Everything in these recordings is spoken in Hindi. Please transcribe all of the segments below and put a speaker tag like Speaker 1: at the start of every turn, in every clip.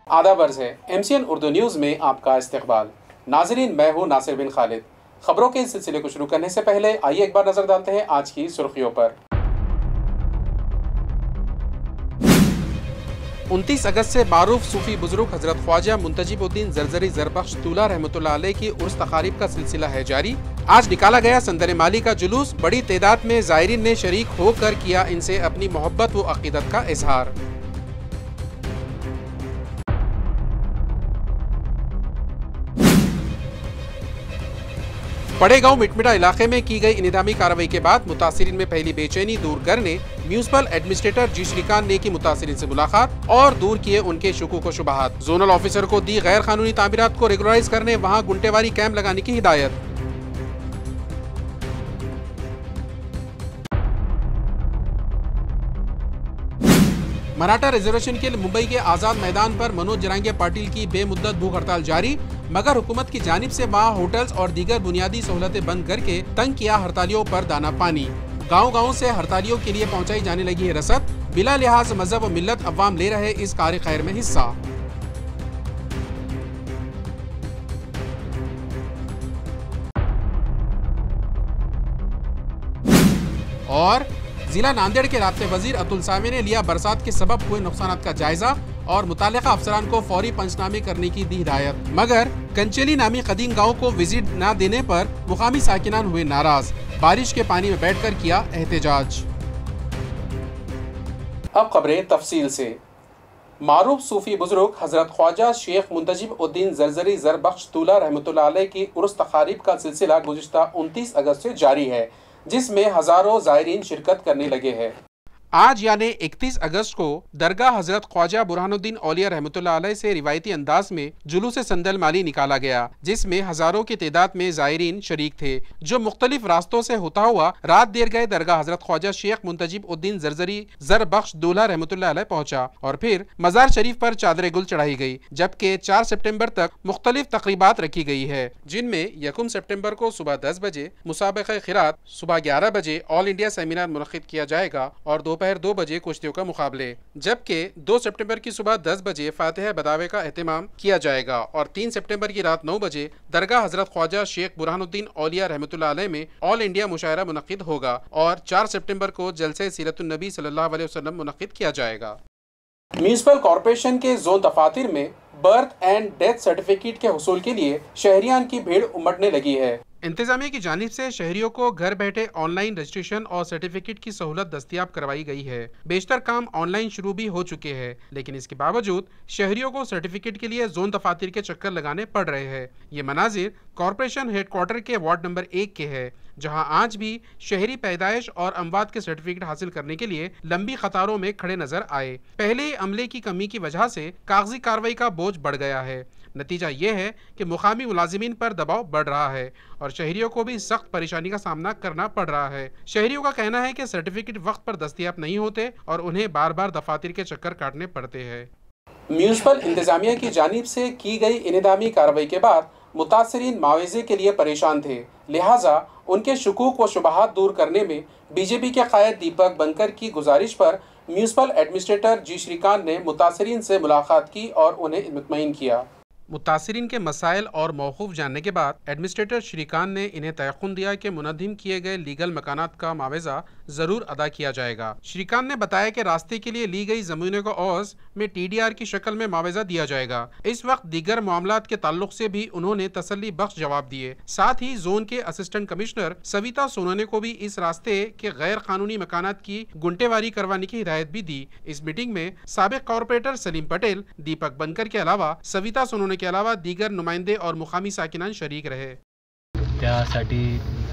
Speaker 1: आदाब अर्ज़ है MCN उर्दू न्यूज़ में आपका इस्तकबाल। नाज़रीन, मैं हूँ नासिर बिन खालिद। खबरों के इस सिलसिले को शुरू करने से पहले आइए एक बार नजर डालते हैं आज की सुर्खियों पर। 29 अगस्त से मारूफ सूफी बुजुर्ग हजरत ख्वाजा मुंतजिबुद्दीन जरजरी ज़रबख्श तूला रहमतुल्लाह अलैह की उर्स तकारीब का सिलसिला है जारी। आज निकाला गया संदर माली का जुलूस। बड़ी तादाद में ज़ायरीन ने शरीक होकर किया इनसे अपनी मोहब्बत व अकीदत का इजहार। पड़े गांव मिटमिटा इलाके में की गई इंतजामी कार्रवाई के बाद मुतासिरीन में पहली बेचैनी दूर करने म्यूनिसिपल एडमिनिस्ट्रेटर जी श्रीकांत ने की मुतासिरीन से मुलाकात और दूर किए उनके शुकूक व शुबहात। जोनल ऑफिसर को दी गैर कानूनी तामीरात को रेगुलराइज करने वहां गुंटेवारी कैंप लगाने की हिदायत। मराठा रिजर्वेशन के लिए मुंबई के आजाद मैदान पर मनोज जरांगे पाटिल की बेमुद्दत भूख हड़ताल जारी, मगर हुकूमत की जानिब से वहां होटल्स और दीगर बुनियादी सहूलतें बंद करके तंग किया हड़तालियों पर दाना पानी। गांव-गांव से हड़तालियों के लिए पहुंचाई जाने लगी है रसद। बिला लिहाज मजहब व मिल्लत अवाम ले रहे इस कार्य खैर में हिस्सा। और जिला नांदेड़ के राब्ते वजीर अतुल सावे ने लिया बरसात के सबब हुए नुकसान का जायजा और मुतालिका अफसरान को फौरी पंचनामे करने की दी हिदायत, मगर कंचेली नामी कदीम गांव को विजिट न देने पर मुकामी साकिनान हुए नाराज। बारिश के पानी में बैठकर किया एहतजाज। अब खबरें तफसील से। मारूफ सूफी बुजुर्ग हजरत ख्वाजा शेख मुंतजिबुद्दीन जरजरी ज़रबख्श तूला रहमतुल्लाह अलैह की उर्स तकारीब का सिलसिला गुज़िश्ता 29 अगस्त से जारी है, जिसमें हजारों ज़ायरीन शिरकत करने लगे हैं। आज यानी 31 अगस्त को दरगाह हजरत ख्वाजा बुरहानुद्दीन औलिया रहमतुल्लाह अलैह से रिवायती अंदाज में जुलूस संदल माली निकाला गया, जिसमें हजारों की तादाद में ज़ायरीन शरीक थे, जो मुख्तलिफ रास्तों से होता हुआ रात देर गए दरगाह हजरत ख्वाजा शेख मुंतजिबुद्दीन जरजरी ज़रबख्श दूल्हा रहमतुल्लाह अलैह पहुंचा और फिर मजार शरीफ पर चादर गुल चढ़ाई गई। जबकि 4 सितंबर तक मुख्तलिफ तकरीबात रखी गई है, जिनमें 1 सितंबर को सुबह 10 बजे मुसाबक़े क़िरात, सुबह 11 बजे ऑल इंडिया सेमिनार मुनक़िद किया जाएगा और दोपहर 2 बजे कुश्तियों का मुकाबले। जबकि 2 सितंबर की सुबह 10 बजे फातिहा बदावे का एहतमाम किया जाएगा और 3 सितंबर की रात 9 बजे दरगाह हजरत ख्वाजा शेख बुरहानुद्दीन औलिया रहमतुल्लाह अलैह में ऑल इंडिया मुशायरा मुनक़िद होगा और 4 सितंबर को जलसे सीरतुन नबी सल्लल्लाहु अलैहि वसल्लम मुनक़िद किया जाएगा। म्यूनिसिपल कॉर्पोरेशन के जोन दफातर में बर्थ एंड डेथ सर्टिफिकेट के हुसूल के लिए शहरियान की भीड़ उमड़ने लगी है। इंतजामिया की जानिब से शहरियों को घर बैठे ऑनलाइन रजिस्ट्रेशन और सर्टिफिकेट की सहूलत दस्तियाब करवाई गई है। बेशतर काम ऑनलाइन शुरू भी हो चुके हैं, लेकिन इसके बावजूद शहरियों को सर्टिफिकेट के लिए जोन दफातर के चक्कर लगाने पड़ रहे हैं। ये मनाजिर कॉर्पोरेशन हेडक्वार्टर के वार्ड नंबर 1 के है, जहां आज भी शहरी पैदाइश और अमवात के सर्टिफिकेट हासिल करने के लिए लंबी कतारों में खड़े नजर आए। पहले अमले की कमी की वजह से कागजी कार्रवाई का बोझ बढ़ गया है। नतीजा ये है कि मुकामी मुलाजिमीन पर दबाव बढ़ रहा है और शहरियों को भी सख्त परेशानी का सामना करना पड़ रहा है। शहरियों का कहना है कि सर्टिफिकेट वक्त पर दस्तयाब नहीं होते और उन्हें बार बार दफातर के चक्कर काटने पड़ते हैं। म्यूनिसिपल इंतजामिया की जानिब से की गई इंतजामी कार्रवाई के बाद मुतासिरीन मुआवजे के लिए परेशान थे, लिहाजा उनके शुकूक व शुबहात दूर करने में बीजेपी के कायद दीपक बनकर की गुजारिश पर म्यूनिसिपल एडमिनिस्ट्रेटर जी श्रीकांत ने मुतासिरीन से मुलाकात की और उन्हें मुतमईन किया। मुतासिरीन के मसाइल और मौकूफ जानने के बाद एडमिनिस्ट्रेटर श्रीकांत ने इन्हें तयक़ुन दिया कि मुनद्दिम किए गए लीगल मकानात का मुआवजा जरूर अदा किया जाएगा। श्रीकांत ने बताया कि रास्ते के लिए ली गई जमीनों को औज़ में TDR की शक्ल में मुआवजा दिया जाएगा। इस वक्त दीगर मामलात के ताल्लुक से भी उन्होंने तसल्ली बख्श जवाब दिए। साथ ही जोन के असिस्टेंट कमिश्नर सविता सोनोने को भी इस रास्ते के गैर कानूनी मकानात की गुंटेवारी करवाने की हिदायत भी दी। इस मीटिंग में साबिक कॉर्पोरेटर सलीम पटेल, दीपक बनकर के अलावा सविता सोनोने के अलावा दीगर नुमाइंदे और मुकामी साकिनान शरीक रहे।
Speaker 2: त्यासाठी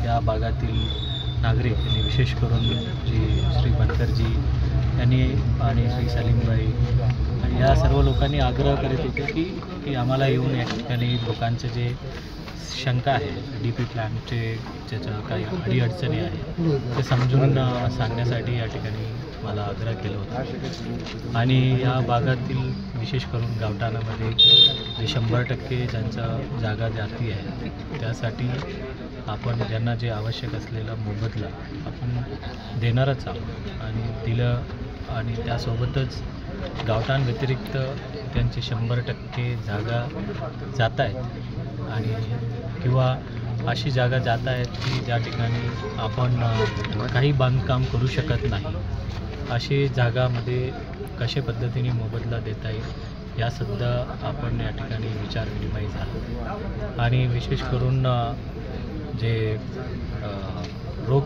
Speaker 2: या भागातील नागरिक आणि विशेष करून जी श्री बनकरजी यांनी आणि श्री सलीमबाई आणि या सर्व लोकांनी आग्रह करीत होते की आम्हाला येऊन या ठिकाणी लोकांचे जे शंका आहे DP प्लॅनचे ज्याच्या काही अडीअडचणी आहे ते समजून सांगण्यासाठी या ठिकाणी मला आग्रह केला होता। आणि या भागातील विशेष करून गावठाणामध्ये जे 100% ज्यांचा जागा जाती आहे त्यासाठी आपण ज्यांना जे आवश्यक असलेला मोबदला आपण देणारच आहोत आणि दिलं आणि त्यासोबतच गावठाण व्यतिरिक्त त्यांची 100% जागा जात आहेत आणि किंवा अशी जागा जात आहेत की ज्या ठिकाणी आपण काही बांधकाम करू शकत नाही, अशी जागामध्ये कशा पद्धतीने मोबदला देता येईल यासुद्धा आपण या ठिकाणी विचार विनिमय झाला आणि विशेष करून जे रोख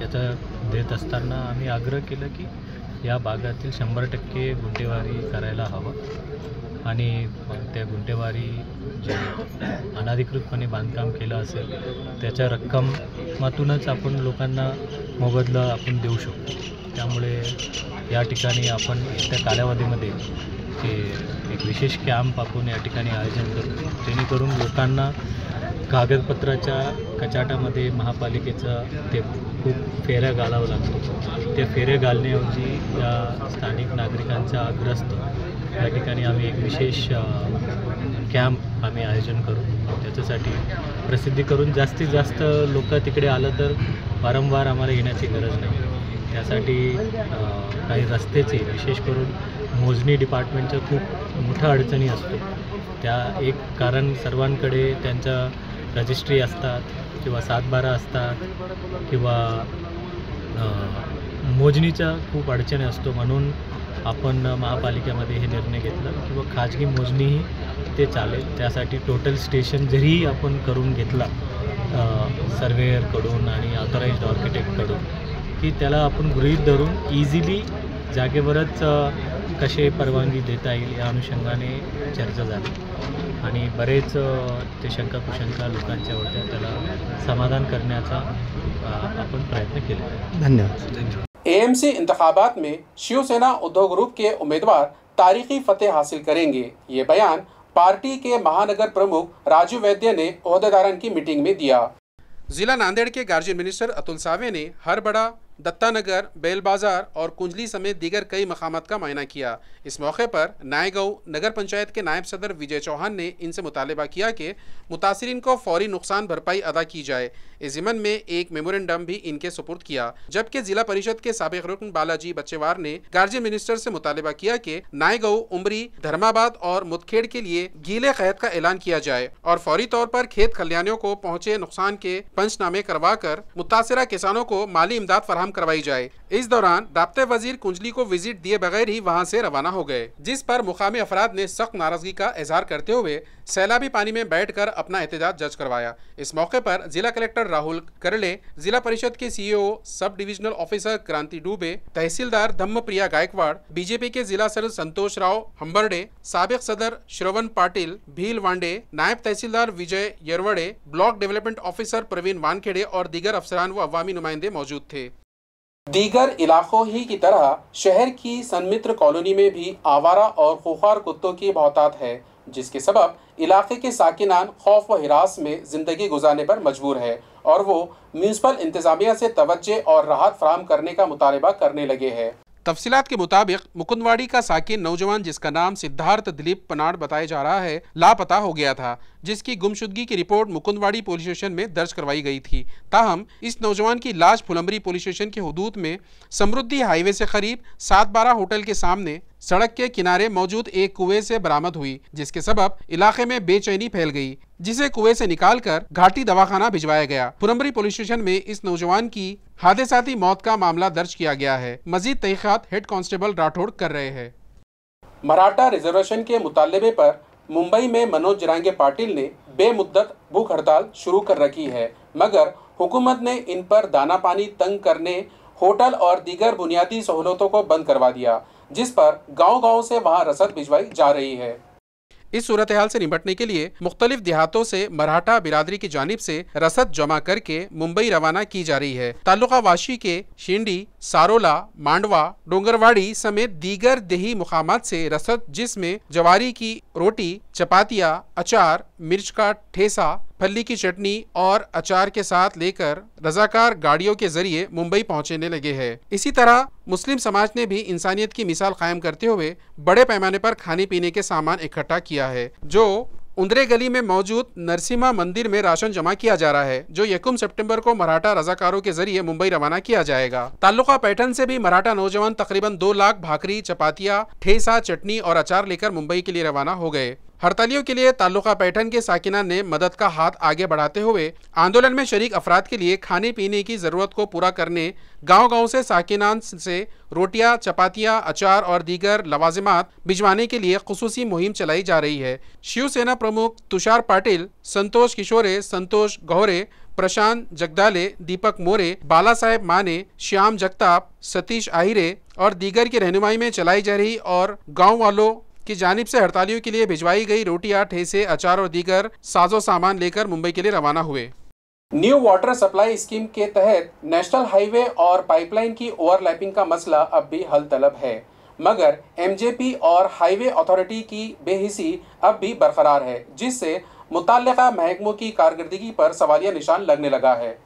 Speaker 2: याचा देत असताना आम्ही आग्रह केलं की या भागातील 100% गुंठेवारी करायला हवं आणि त्या गुंठेवारी जे अनधिकृतपणे बांधकाम केलं असेल त्याच्या रक्कमातूनच आपण लोकांना मोबदला आपण देऊ शकतो. त्यामुळे या ठिकाणी आपण त्या कालावधीमध्ये ते एक विशेष कॅम्प आपण या ठिकाणी आयोजन करू, जेणेकरून लोकांना कागदपत्राच्या कचाटामध्ये महापालिकेचं ते खूप फेऱ्या घालावं लागतो. त्या फेऱ्या घालण्याऐवजी या स्थानिक नागरिकांच्या आग्रस्त या ठिकाणी आम्ही एक विशेष कॅम्प आम्ही आयोजन करू. त्याच्यासाठी प्रसिद्धी करून जास्तीत जास्त लोक तिकडे आलं तर वारंवार आम्हाला येण्याची गरज नाही. त्यासाठी काही रस्त्याचे विशेष करून मोजणी डिपार्टमेंटच्या खूप मोठ्या अडचणी असतो. त्या एक कारण सर्वांकडे त्यांच्या रजिस्ट्री असतात किंवा 7/12 असतात किंवा मोजणीच्या खूप अडचणी असतो. म्हणून आपण महापालिकेमध्ये हे निर्णय घेतला किंवा खाजगी मोजणीही ते चालेल. त्यासाठी टोटल स्टेशन जरी आपण करून घेतला सर्वेअरकडून आणि ऑथराइज्ड आर्किटेक्टकडून की त्याला आपण गृहीत धरून इझिली जागेवरच कसे परवानगी देता येईल या अनुषंगाने चर्चा झाली आणि बरेच ते शंका कुशंका लोकांच्या होत्या, त्याला समाधान करण्याचा आपण प्रयत्न केले.
Speaker 3: धन्यवाद.
Speaker 1: एएमसी इंतखाबात में शिवसेना उद्धव ग्रुप के उम्मीदवार तारीखी फतेह हासिल करेंगे, ये बयान पार्टी के महानगर प्रमुख राजू वैद्य ने ओहदेदारों की मीटिंग में दिया. जिला नांदेड़ के गार्जियन मिनिस्टर अतुल सावे ने हरबड़ा, दत्तानगर, बेल बाजार और कुंजली समेत दीगर कई मकामात का मुआयना किया. इस मौके पर नायगांव नगर पंचायत के नायब सदर विजय चौहान ने इनसे मुतालबा किया कि मुतासिरीन को फौरी नुकसान भरपाई अदा की जाए. इस ज़िमन में एक मेमोरेंडम भी इनके सुपुर्द किया. जबकि जिला परिषद के साबिक रुकन बालाजी बच्चेवार ने गार्जियन मिनिस्टर से मुतालबा किया कि नायगांव, उमरी, धर्माबाद और मुदखेड़ के लिए गीले कैद का ऐलान किया जाए और फौरी तौर पर खेत खलियानियों को पहुंचे नुकसान के पंचनामे करवाकर मुतासिरा किसानों को माली इमदाद फराहम करवाई जाए. इस दौरान राब्ते वजीर कुंजली को विजिट दिए बगैर ही वहां से रवाना हो गए, जिस पर मुकामी अफराद ने सख्त नाराजगी का इजहार करते हुए सैलाबी पानी में बैठकर अपना एहतजाज दर्ज करवाया. इस मौके पर जिला कलेक्टर राहुल करले, जिला परिषद के सीईओ सब डिविजनल ऑफिसर क्रांति डूबे, तहसीलदार धम्मप्रिया गायकवाड़, बीजेपी के जिला सदर संतोष राव हम्बरडे, साबिक सदर श्रवण पाटिल, भील वांडे, नायब तहसीलदार Vijay Yerawade, block development officer Praveen Wankhede और दीगर अफसरान व अवामी नुमाइंदे मौजूद थे. दीगर इलाकों ही की तरह शहर की सन्मित्र कॉलोनी में भी आवारा और खुखार कुत्तों की बहुतात है, जिसके सबब इलाके के साकिनान खौफ व हिरास में जिंदगी गुजारने पर मजबूर है और वो म्यूनिसिपल इंतजामिया से तवज्जो और राहत फराहम करने का मुतालबा करने लगे हैं. तफसीलात के मुताबिक मुकुंदवाड़ी का साकिन नौजवान, जिसका नाम सिद्धार्थ दिलीप पनाड़ बताया जा रहा है, लापता हो गया था, जिसकी गुमशुदगी की रिपोर्ट मुकुंदवाड़ी पुलिस स्टेशन में दर्ज करवाई गई थी. ताहम इस नौजवान की लाश फुलंबरी पुलिस स्टेशन की हुदूद में समृद्धि हाईवे से करीब 7/12 होटल के सामने सड़क के किनारे मौजूद एक कुएं से बरामद हुई, जिसके सबब इलाके में बेचैनी फैल गई, जिसे कुएं से निकालकर घाटी दवाखाना भिजवाया गया. फुलंबरी पुलिस स्टेशन में इस नौजवान की हादसाती मौत का मामला दर्ज किया गया है. मजीद तहकीकात हेड कांस्टेबल राठौड़ कर रहे हैं. मराठा रिजर्वेशन के मुतालबे पर मुंबई में मनोज जरांगे पाटिल ने बेमुद्दत भूख हड़ताल शुरू कर रखी है, मगर हुकूमत ने इन पर दाना पानी तंग करने, होटल और दीगर बुनियादी सहूलतों को बंद करवा दिया, जिस पर गांव-गांव से वहां रसद भिजवाई जा रही है. इस सूरत हाल से निपटने के लिए मुख्तलिफ देहातों से मराठा बिरादरी की जानिब से रसद जमा करके मुंबई रवाना की जा रही है. तालुका वाशी के शिंडी, सारोला, मांडवा, डोंगरवाड़ी समेत दीगर देही मुकामात से रसद, जिसमें जवारी की रोटी, चपातियाँ, अचार, मिर्च का ठेसा, फली की चटनी और अचार के साथ लेकर रजाकार गाड़ियों के जरिए मुंबई पहुंचने लगे हैं. इसी तरह मुस्लिम समाज ने भी इंसानियत की मिसाल कायम करते हुए बड़े पैमाने पर खाने पीने के सामान इकट्ठा किया है, जो उंदरे गली में मौजूद नरसिम्हा मंदिर में राशन जमा किया जा रहा है, जो 1 सितंबर को मराठा रजाकारों के जरिए मुंबई रवाना किया जाएगा। ताल्लुका पैठन से भी मराठा नौजवान तकरीबन 2 लाख भाकरी, चपातियां, ठेसा, चटनी और अचार लेकर मुंबई के लिए रवाना हो गए। हड़तालियों के लिए ताल्लुका पैठन के साकिना ने मदद का हाथ आगे बढ़ाते हुए आंदोलन में शरीक अफराद के लिए खाने पीने की जरूरत को पूरा करने गांव-गांव से साकिनान से रोटियां, चपातियां, अचार और दीगर लवाजिमात भिजवाने के लिए खुसूसी मुहिम चलाई जा रही है। शिवसेना प्रमुख तुषार पाटिल, संतोष किशोरे, संतोष गौरे, प्रशांत जगदाले, दीपक मोरे, बाला साहेब माने, श्याम जगताप, सतीश आहिरे और दीगर की रहनुमाई में चलाई जा रही और गाँव वालों की जानिब से हड़तालियों के लिए भिजवाई गई रोटियां, ठेसे, अचार और दीगर साजो सामान लेकर मुंबई के लिए रवाना हुए। न्यू वाटर सप्लाई स्कीम के तहत नेशनल हाईवे और पाइपलाइन की ओवरलैपिंग का मसला अब भी हल तलब है, मगर एमजेपी और हाईवे अथॉरिटी की बेहिसी अब भी बरकरार है, जिससे मुताल्लिका महकमों की कारकर्दगी पर सवालिया निशान लगने लगा है।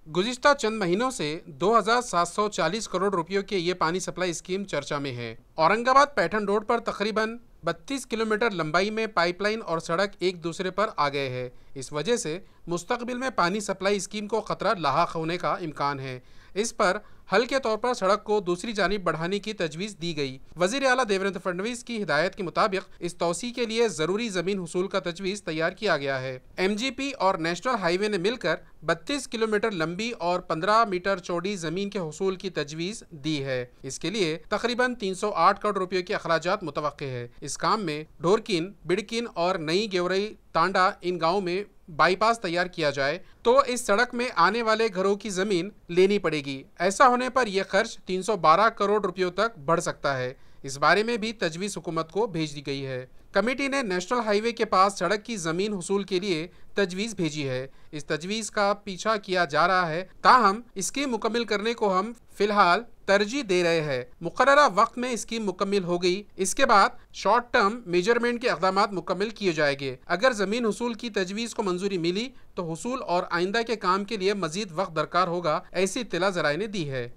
Speaker 1: गुज़िश्ता चंद महीनों से 2740 करोड़ रुपयों के ये पानी सप्लाई स्कीम चर्चा में है। औरंगाबाद पैठन रोड पर तकरीबन 32 किलोमीटर लंबाई में पाइपलाइन और सड़क एक दूसरे पर आ गए हैं। इस वजह से मुस्तकबिल में पानी सप्लाई स्कीम को खतरा लाहक होने का इम्कान है। इस पर हल के तौर पर सड़क को दूसरी जानिब बढ़ाने की तजवीज़ दी गई। वज़ीर आला देवेंद्र फडणवीस की हिदायत के मुताबिक इस तौसी के लिए ज़रूरी ज़मीन हुसूल का तजवीज़ तैयार किया गया है। एमजीपी और नेशनल हाईवे ने मिलकर 32 किलोमीटर लंबी और 15 मीटर चौड़ी ज़मीन के हुसूल की तजवीज़ दी है। इसके लिए तकरीबन 308 करोड़ रुपये के अखराजात मुतवक्के है। इस काम में ढोरकिन, बिड़किन और नई गेवरई तांडा इन गाँव में बाईपास तैयार किया जाए तो इस सड़क में आने वाले घरों की जमीन लेनी पड़ेगी। ऐसा होने पर यह खर्च 312 करोड़ रुपयों तक बढ़ सकता है। इस बारे में भी तजवीज़ हुकूमत को भेज दी गई है। कमेटी ने नेशनल हाईवे के पास सड़क की जमीन हुसूल के लिए तजवीज़ भेजी है। इस तजवीज़ का पीछा किया जा रहा है, ताहम स्कीम मुकम्मिल करने को हम फिलहाल तरजीह दे रहे हैं। मुकर्ररा वक्त में स्कीम मुकम्मिल हो गई, इसके बाद शॉर्ट टर्म मेजरमेंट के इक़दामात मुकम्मिल किए जाएंगे। अगर ज़मीन हुसूल की तजवीज़ को मंजूरी मिली तो हुसूल और आइंदा के काम के लिए मजीद वक्त दरकार होगा, ऐसी इत्तला ज़राए ने दी है।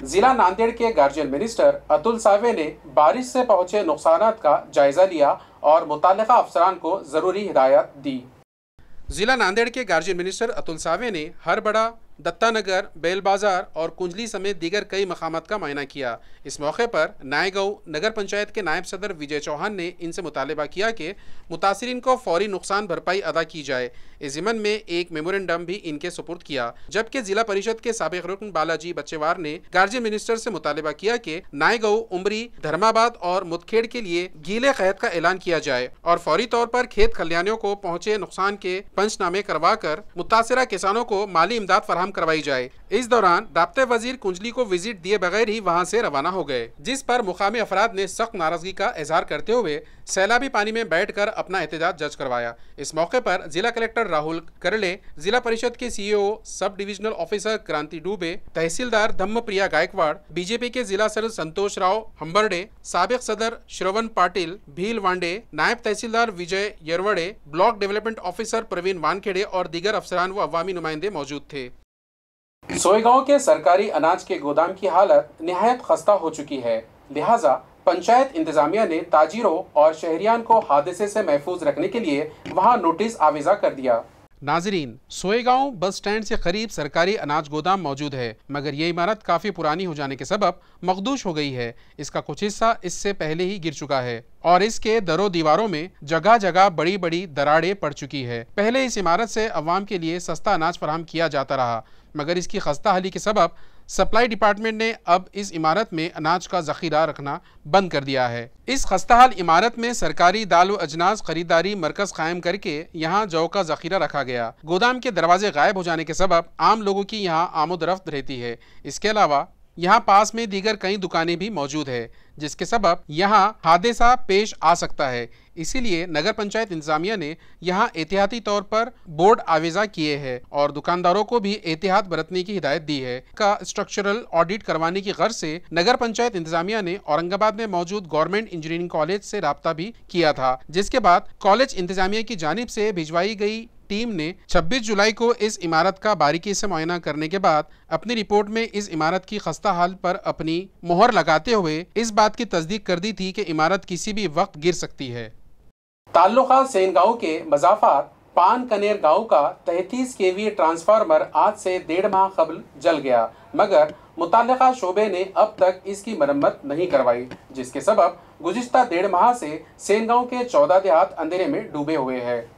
Speaker 1: जिला नांदेड़ के गार्जियन मिनिस्टर अतुल सावे ने बारिश से पहुंचे नुकसानात का जायजा लिया और मुताल्लिका अफसरान को जरूरी हिदायत दी। जिला नांदेड़ के गार्जियन मिनिस्टर अतुल सावे ने हरबड़ा, दत्तानगर, बेल बाजार और कुंजली समेत दीगर कई मकामात का मुआयना किया। इस मौके पर नायगांव नगर पंचायत के नायब सदर विजय चौहान ने इनसे मुतालबा किया कि मुतासिरीन को फौरी नुकसान भरपाई अदा की जाए। इस ज़िमन में एक मेमोरेंडम भी इनके सुपुर्द किया। जबकि जिला परिषद के साबिक रुकन बालाजी बच्चेवार ने गार्जियन मिनिस्टर से मुतालबा किया कि नायगांव, उमरी, धर्माबाद और मुदखेड़ के लिए गीले क़ैद का ऐलान किया जाए और फौरी तौर पर खेत खलियानियों को पहुँचे नुकसान के पंचनामे करवा कर मुतासिरा किसानों को माली इमदाद फराहम करवाई जाए। इस दौरान राब्ते वजीर कुंजली को विजिट दिए बगैर ही वहां से रवाना हो गए, जिस पर मुकामी अफराद ने सख्त नाराजगी का इजहार करते हुए सैलाबी पानी में बैठकर अपना एहतजाज दर्ज करवाया। इस मौके पर जिला कलेक्टर राहुल करले, जिला परिषद के सीईओ, सब डिविजनल ऑफिसर क्रांति डूबे, तहसीलदार धम्मप्रिया गायकवाड़, बीजेपी के जिला सदर संतोष राव हम्बरडे, साबिक सदर श्रवण पाटिल, भील वांडे, नायब तहसीलदार Vijay Yerawade, block development officer Praveen Wankhede और दीगर अफसरान व अवामी नुमाइंदे मौजूद थे। सोयगांव के सरकारी अनाज के गोदाम की हालत निहायत खस्ता हो चुकी है, लिहाजा पंचायत इंतजामिया ने ताजिरों और शहरियान को हादसे से महफूज रखने के लिए वहां नोटिस आवेजा कर दिया। नाजरीन, सोयगांव बस स्टैंड से करीब सरकारी अनाज गोदाम मौजूद है, मगर ये इमारत काफ़ी पुरानी हो जाने के सबब मखदूश हो गई है। इसका कुछ हिस्सा इससे पहले ही गिर चुका है और इसके दरो दीवारों में जगह जगह बड़ी बड़ी दरारें पड़ चुकी है। पहले इस इमारत से अवाम के लिए सस्ता अनाज फराहम किया जाता रहा, मगर इसकी खस्ता हाली के सबब सप्लाई डिपार्टमेंट ने अब इस इमारत में अनाज का जखीरा रखना बंद कर दिया है। इस खस्ताहाल इमारत में सरकारी दाल व अजनास खरीदारी मरकज कायम करके यहाँ जौ का जखीरा रखा गया। गोदाम के दरवाजे गायब हो जाने के सबब आम लोगों की यहाँ आमोदरफ्त रहती है। इसके अलावा यहाँ पास में दीगर कई दुकानें भी मौजूद है, जिसके सबब यहाँ हादसा पेश आ सकता है। इसीलिए नगर पंचायत इंतजामिया ने यहाँ एहतियाती तौर पर बोर्ड आवेजा किए हैं और दुकानदारों को भी एहतियात बरतने की हिदायत दी है। का स्ट्रक्चरल ऑडिट करवाने की गर्ज से नगर पंचायत इंतजामिया ने औरंगाबाद में मौजूद गवर्नमेंट इंजीनियरिंग कॉलेज से राब्ता भी किया था, जिसके बाद कॉलेज इंतजामिया की जानिब से भिजवाई गई टीम ने 26 जुलाई को इस इमारत का बारीकी से मुआयना करने के बाद अपनी रिपोर्ट में इस इमारत की खस्ता हाल पर अपनी मोहर लगाते हुए इस बात की तस्दीक कर दी थी कि इमारत किसी भी वक्त गिर सकती है। ताल्लुका सेन गांव के मजाफात पान कनेर गांव का 33 kV ट्रांसफार्मर आज से 1.5 माह कबल जल गया, मगर मुताल्लिका शोबे ने अब तक इसकी मरम्मत नहीं करवाई, जिसके सबब गुज़िश्ता 1.5 माह से सेन गांव के 14 देहात अंधेरे में डूबे हुए हैं।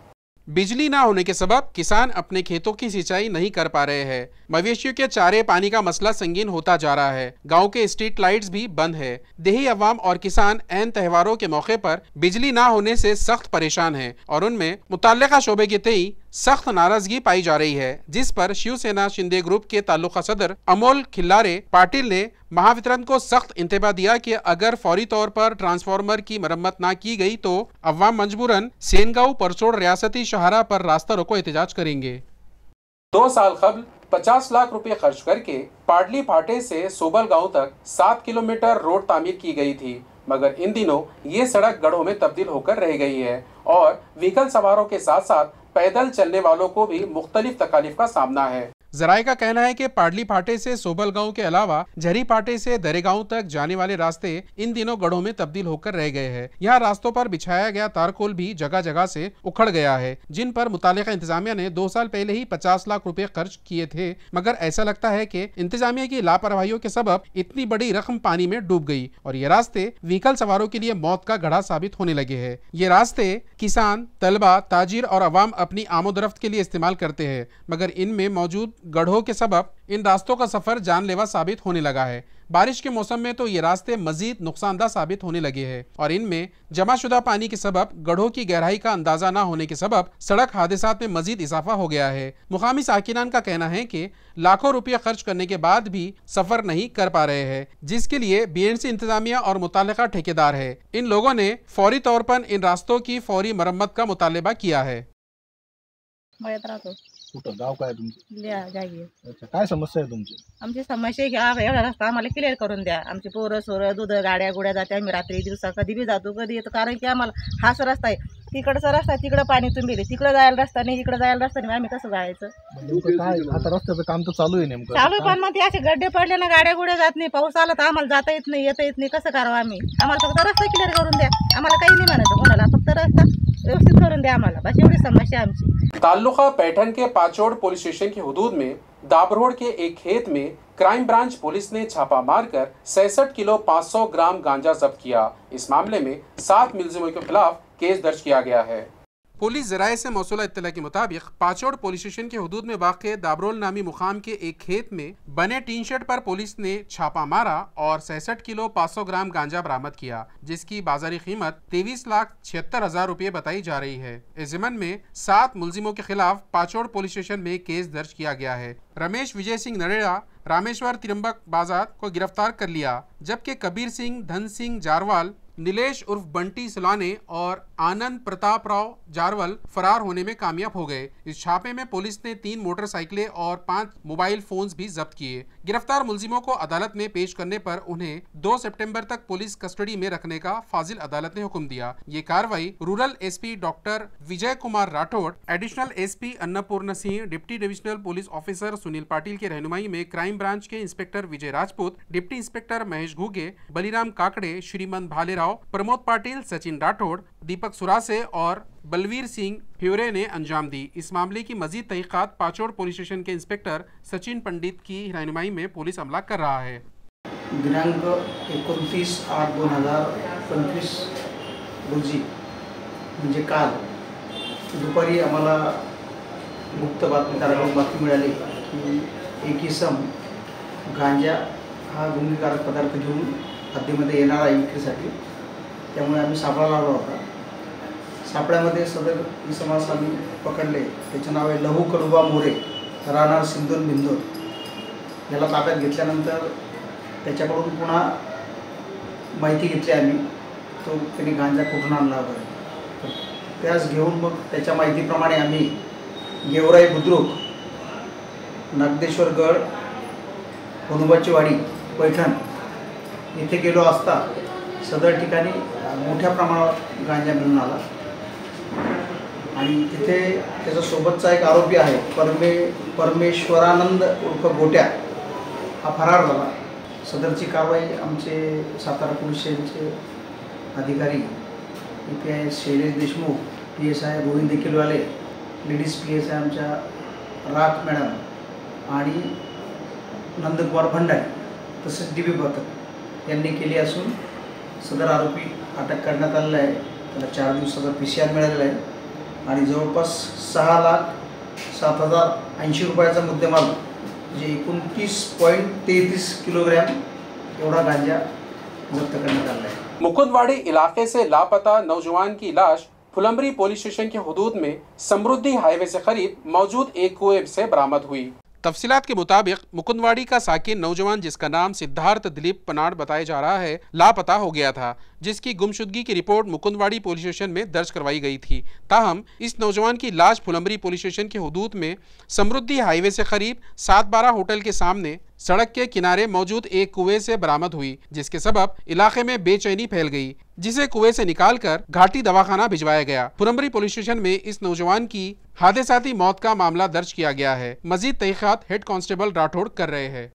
Speaker 1: बिजली ना होने के सबब किसान अपने खेतों की सिंचाई नहीं कर पा रहे हैं। मवेशियों के चारे पानी का मसला संगीन होता जा रहा है। गांव के स्ट्रीट लाइट्स भी बंद है। देही अवाम और किसान ऐन त्योहारों के मौके पर बिजली ना होने से सख्त परेशान हैं और उनमें मुताल्लिका शोबे के तई सख्त नाराजगी पाई जा रही है, जिस पर शिवसेना शिंदे ग्रुप के ताल्लुका सदर अमोल खिल्लारे पाटिल ने महावितरण को सख्त इंतबा दिया कि अगर फौरी तौर पर ट्रांसफार्मर की मरम्मत ना की गई तो अवाम मजबूरन सेनगांव परचोड़ रियासती शहरा पर रास्ता रोको एहतजाज करेंगे। 2 साल कबल 50 लाख रुपए खर्च करके पाडली फाटे से सोबल गांव तक 7 किलोमीटर रोड तामीर की गई थी, मगर इन दिनों ये सड़क गड्ढों में तब्दील होकर रह गई है और व्हीकल सवारों के साथ साथ पैदल चलने वालों को भी मुख्तलिफ तकालीफ का सामना है। जराये का कहना है कि पाडली फाटे से सोबल गांव के अलावा झरी फाटे से दरेगांव तक जाने वाले रास्ते इन दिनों गड्ढों में तब्दील होकर रह गए हैं। यहाँ रास्तों पर बिछाया गया तारकोल भी जगह जगह से उखड़ गया है, जिन पर मुतालिका इंतजामिया ने 2 साल पहले ही 50 लाख रुपए खर्च किए थे, मगर ऐसा लगता है कि इंतजामिया की लापरवाहियों के सबब इतनी बड़ी रकम पानी में डूब गई और ये रास्ते व्हीकल सवारों के लिए मौत का घड़ा साबित होने लगे हैं। ये रास्ते किसान, तलबा, ताजिर और अवाम अपनी आमोदरफ्त के लिए इस्तेमाल करते हैं, मगर इनमें मौजूद गड्ढों के सबब इन रास्तों का सफर जानलेवा साबित होने लगा है। बारिश के मौसम में तो ये रास्ते मजीद नुकसानदा साबित होने लगे हैं और इनमें जमाशुदा पानी के सबब गड्ढों की गहराई का अंदाजा न होने के सबब सड़क हादसात में मजीद इजाफा हो गया है। मुकामी साकिनान का कहना है कि लाखों रुपये खर्च करने के बाद भी सफर नहीं कर पा रहे हैं, जिसके लिए बीएनसी इंतजामिया और मुताल्लिका ठेकेदार है। इन लोगों ने फौरी तौर पर इन रास्तों की फौरी मरम्मत का मुतालबा किया है।
Speaker 3: कुठं गाव काय तुमचं?
Speaker 4: जागी
Speaker 3: अच्छा, काय समस्या आहे तुमची?
Speaker 4: आमची समस्या आहे की एवढा रस्ता आम्हाला क्लिअर करून द्या। आमची पोरं सोरं दूध गाड्या गुड्या जाते, आम्ही रात्री दिवसा कधी बी जातो कधी येतो, कारण की आम्हाला हाच रस्ता आहे, तिकडचा रस्ता तिकडं पाणी तुंबेले, तिकडं जायला रस्ता नाही, इकडं जायला रस्ता नाही, आम्ही कसं जायचं?
Speaker 3: काय आता रस्त्याचं काम तर चालू आहे नेमकं?
Speaker 4: चालू आहे, पण मग ते असे गड्डे पडले ना, गाड्या गुड्या जात नाही, पाऊस आला तर आम्हाला जाता येत नाही, येता येत नाही, कसं करावं आम्ही? आम्हाला फक्त रस्ता क्लिअर करून द्या, आम्हाला काही नाही म्हणायचं कोणाला, फक्त रस्ता व्यवस्थित करून द्या आम्हाला, बस एवढी समस्या आमची।
Speaker 1: ताल्लुका पैठन के पाचोड़ पुलिस स्टेशन की हुदूद में दाबरोड के एक खेत में क्राइम ब्रांच पुलिस ने छापा मारकर 66 किलो 500 ग्राम गांजा जब्त किया। इस मामले में 7 मुलजिमों के खिलाफ केस दर्ज किया गया है। पुलिस जराये से मौसूला इत्तला के मुताबिक पाचोड़ पुलिस स्टेशन के हुदूद में वाक़े दाबरोल नामी मुकाम के एक खेत में बने टीन शेड पर पुलिस ने छापा मारा और 66 किलो 500 ग्राम गांजा बरामद किया, जिसकी बाजारी कीमत 23,76,000 रुपये बताई जा रही है। इस ज़िमन में 7 मुलजिमों के खिलाफ पाचोड़ पुलिस स्टेशन में केस दर्ज किया गया है। रमेश विजय सिंह नरेड़ा रामेश्वर तिरंबक बाजार को गिरफ्तार कर लिया, जबकि कबीर सिंह, धन सिंह जारवाल, नीलेश उर्फ बंटी सलाने और आनंद प्रताप राव जारवल फरार होने में कामयाब हो गए। इस छापे में पुलिस ने 3 मोटरसाइकिलें और 5 मोबाइल फोन्स भी जब्त किए। गिरफ्तार मुलजिमों को अदालत में पेश करने पर उन्हें 2 सितंबर तक पुलिस कस्टडी में रखने का फाजिल अदालत ने हुक्म दिया। ये कार्रवाई rural SP doctor Vijay Kumar Rathod, additional SP Annapurna Singh, deputy divisional police officer Sunil Patil की रहनुमाई में क्राइम ब्रांच के inspector Vijay Rajput, deputy inspector Mahesh Ghuge, Baliram Kakade, Shrimant Bhalerao, Pramod Patil, Sachin Rathod, Deepak Surase और बलवीर सिंह फ्यूरे ने अंजाम दी। इस मामले की मजीद तहकीकात पाचोड़ पुलिस स्टेशन के इंस्पेक्टर सचिन पंडित की रहनुमाई में पुलिस अमला कर रहा है।
Speaker 5: दिनांक 29/8/2025 रोजी म्हणजे काल दुपारी आम्हाला गुप्त बातमीदाराकडून बातमी मिळाली की एक इसम गांजा हा गुन्हेगारक पदार्थ घेऊन हद्दीमध्ये येणार आहे विक्रीसाठी, त्यामुळे आम्ही सापळा लावला होता। सापळ्यामध्ये सदर इसमास आम्ही पकडले, त्याचं नाव आहे लहू कडुबा मोरे, राहणार सिंदूर बिंदूर। याला ताब्यात घेतल्यानंतर त्याच्याकडून पुन्हा माहिती घेतली आम्ही, तो त्यांनी गांजा कुठून आणला वगैरे, तर त्यास घेऊन मग त्याच्या माहितीप्रमाणे आम्ही गेवराई बुद्रुक, नागदेश्वर गड, हनुमाची वाडी, पैठण इथे गेलो असता सदर ठिकाणी मोठ्या प्रमाणात गांजा मिळून आला आणि तिथे त्याचा सोबतचा एक आरोपी आहे परमेश्वरानंद उर्फ गोट्या, हा फरार झाला। सदरची कारवाई आमचे सातारा पोलीस स्टेशनचे अधिकारी API Shailesh Deshmukh, PSI Govind Dekhilwale, ladies PSI आमच्या राख मॅडम आणि नंदकुमार भंडारी तसेच DB पथक यांनी केली असून सदर आरोपी अटक करण्यात आलेला आहे. त्याला 4 दिवसाचा PCR मिळालेला आहे आणि जवळपास 6,07,080 रुपयाचा मुद्देमाल म्हणजे 29.33 किलोग्रॅम एवढा गांजा जब्त करण्यात आला है.
Speaker 1: मुकुंदवाड़ी इलाके से लापता नौजवान की लाश फुलंबरी पुलिस स्टेशन की हुदूद में समृद्धि हाईवे से करीब मौजूद एक कुएं से बरामद हुई। तफसीलात के मुताबिक मुकुंदवाड़ी का साकिन नौजवान जिसका नाम सिद्धार्थ दिलीप पनाड़ बताया जा रहा है लापता हो गया था, जिसकी गुमशुदगी की रिपोर्ट मुकुंदवाड़ी पुलिस स्टेशन में दर्ज करवाई गई थी। ताहम इस नौजवान की लाश फुलंबरी पुलिस स्टेशन की हुदूद में समृद्धि हाईवे से करीब 712 होटल के सामने सड़क के किनारे मौजूद एक कुएं से बरामद हुई, जिसके सबब इलाके में बेचैनी फैल गई, जिसे कुएं से निकालकर घाटी दवाखाना भिजवाया गया। फुलंबरी पुलिस स्टेशन में इस नौजवान की हादसाती मौत का मामला दर्ज किया गया है। मजीद तहकीकात हेड कांस्टेबल राठौड़ कर रहे हैं।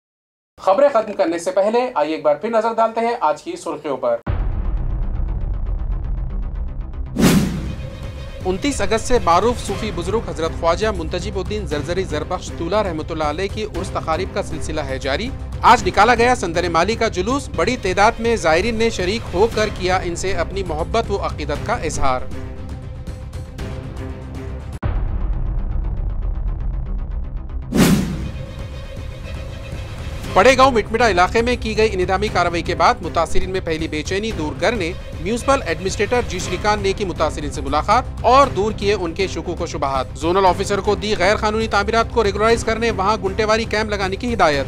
Speaker 1: खबरें खत्म करने से पहले आइए एक बार फिर नजर डालते हैं आज की सुर्खियों पर। 29 अगस्त से मारूफ सूफी बुजुर्ग हजरत ख्वाजा मुंतजिबुद्दीन जरजरी जरबख्श तूला रहमतुल्लाह अलैह की उर्स तकारीब का सिलसिला है जारी। आज निकाला गया संदर माली का जुलूस। बड़ी तादाद में ज़ायरीन ने शरीक होकर किया इनसे अपनी मोहब्बत व अकीदत का इजहार। बड़े गांव मिटमिटा इलाके में की गई इंतजामी कार्रवाई के बाद मुतासिरीन में पहली बेचैनी दूर करने म्यूनिसिपल एडमिनिस्ट्रेटर जी श्रीकांत ने की मुतासिरीन से मुलाकात और दूर किए उनके शुकूक व शुबहात। जोनल ऑफिसर को दी गैर कानूनी तामीरात को रेगुलराइज करने वहां गुंटेवारी कैंप लगाने की हिदायत।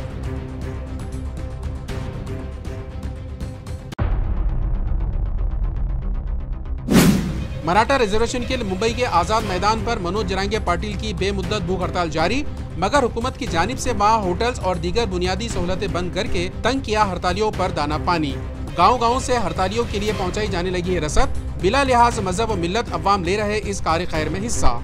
Speaker 1: मराठा रिजर्वेशन के लिए मुंबई के आजाद मैदान पर मनोज जरांगे पाटिल की बेमुद्दत भूख हड़ताल जारी, मगर हुकूमत की जानिब से वहाँ होटल्स और दीगर बुनियादी सहूलतें बंद करके तंग किया हड़तालियों पर दाना पानी। गांव-गांव से हड़तालियों के लिए पहुंचाई जाने लगी है रसद। बिला लिहाज मजहब व मिल्लत अवाम ले रहे इस कार्य खैर में हिस्सा।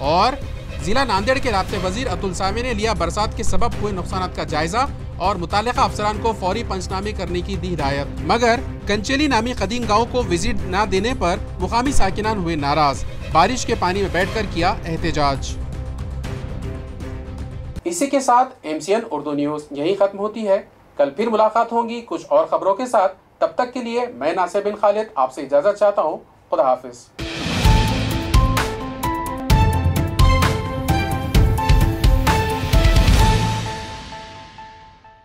Speaker 1: और जिला नांदेड़ के राब्ते वजीर अतुल सावे ने लिया बरसात के सबब हुए नुकसान का जायजा और मुतालिका अफसरान को फौरी पंचनामे करने की दी हिदायत, मगर कंचेली नामी कदीम गांव को विजिट न देने पर मुकामी साकिनान हुए नाराज। बारिश के पानी में बैठकर किया एहतजाज। इसी के साथ MCN उर्दू न्यूज यही खत्म होती है। कल फिर मुलाकात होगी कुछ और खबरों के साथ। तब तक के लिए मैं नासिर बिन खालिद आपसे इजाजत चाहता हूँ। खुदा हाफिज।